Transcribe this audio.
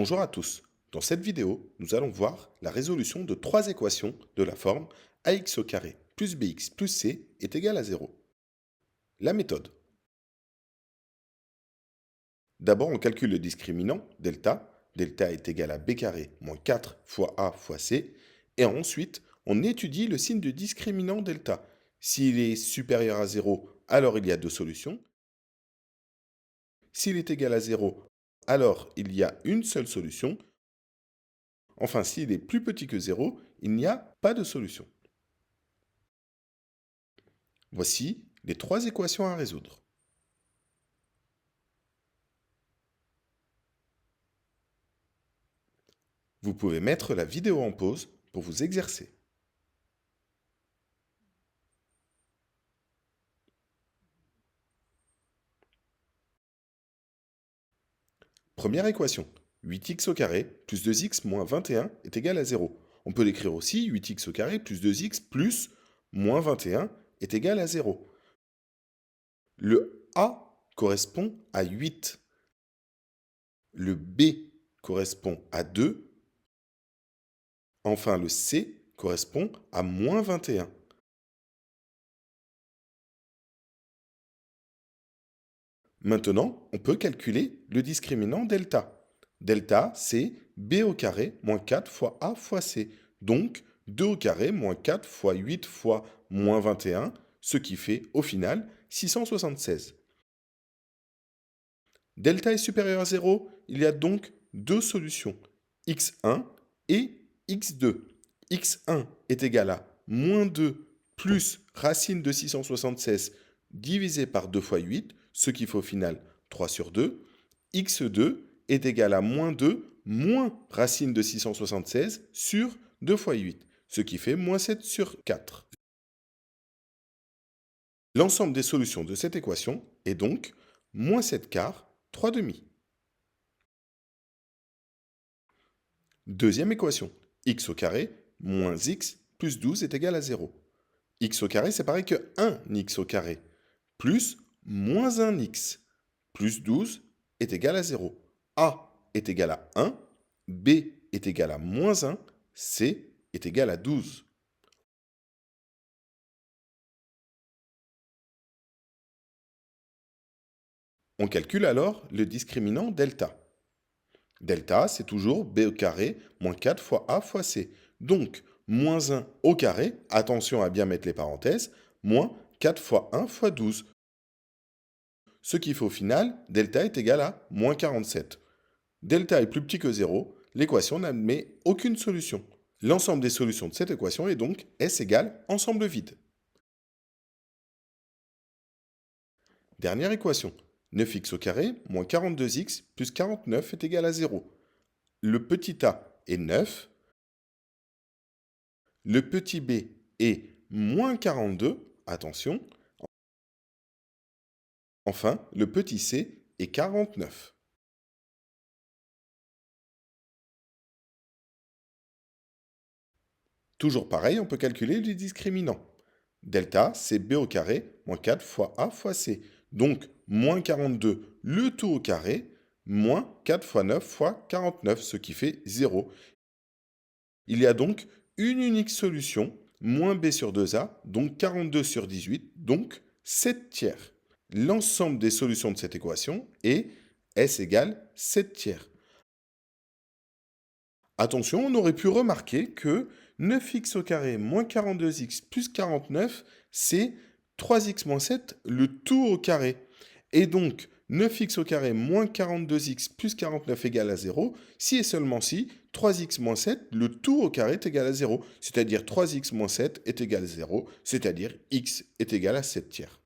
Bonjour à tous. Dans cette vidéo, nous allons voir la résolution de trois équations de la forme ax au carré plus bx plus c est égal à 0. La méthode. D'abord, on calcule le discriminant, delta. Delta est égal à b carré moins 4 fois a fois c. Et ensuite, on étudie le signe de discriminant delta. S'il est supérieur à 0, alors il y a deux solutions. S'il est égal à 0, alors il y a une seule solution. Enfin, s'il est plus petit que 0, il n'y a pas de solution. Voici les trois équations à résoudre. Vous pouvez mettre la vidéo en pause pour vous exercer. Première équation. 8x au carré plus 2x moins 21 est égal à 0. On peut l'écrire aussi 8x au carré plus 2x plus moins 21 est égal à 0. Le A correspond à 8. Le B correspond à 2. Enfin, le C correspond à moins 21. Maintenant, on peut calculer le discriminant delta. Delta, c'est b au carré moins 4 fois a fois c. Donc, 2 au carré moins 4 fois 8 fois moins 21, ce qui fait, au final, 676. Delta est supérieur à 0, il y a donc deux solutions, x1 et x2. x1 est égal à moins 2 plus racine de 676 divisé par 2 fois 8, ce qui fait au final 3 sur 2. x2 est égal à moins 2 moins racine de 676 sur 2 fois 8, ce qui fait moins 7 sur 4. L'ensemble des solutions de cette équation est donc moins 7 quarts, 3 demi. Deuxième équation, x au carré moins x plus 12 est égal à 0. X au carré, c'est pareil que 1x au carré, plus moins 1x, plus 12 est égal à 0. A est égal à 1, B est égal à moins 1, C est égal à 12. On calcule alors le discriminant delta. Delta, c'est toujours b au carré moins 4 fois a fois c. Donc, moins 1 au carré, attention à bien mettre les parenthèses, moins 4 fois 1 fois 12. Ce qui fait au final, delta est égal à moins 47. Delta est plus petit que 0, l'équation n'admet aucune solution. L'ensemble des solutions de cette équation est donc S égale ensemble vide. Dernière équation. 9x au carré moins 42x plus 49 est égal à 0. Le petit a est 9. Le petit b est moins 42. Attention. Enfin, le petit c est 49. Toujours pareil, on peut calculer les discriminants. Delta, c'est b au carré moins 4 fois a fois c. Donc, moins 42, le tout au carré, moins 4 fois 9 fois 49, ce qui fait 0. Il y a donc une unique solution, moins b sur 2a, donc 42 sur 18, donc 7 tiers. L'ensemble des solutions de cette équation est S égale 7 tiers. Attention, on aurait pu remarquer que 9x au carré moins 42x plus 49, c'est 3x moins 7, le tout au carré. Et donc, 9x au carré moins 42x plus 49 égale à 0, si et seulement si 3x moins 7, le tout au carré est égal à 0. C'est-à-dire 3x moins 7 est égal à 0, c'est-à-dire x est égal à 7 tiers.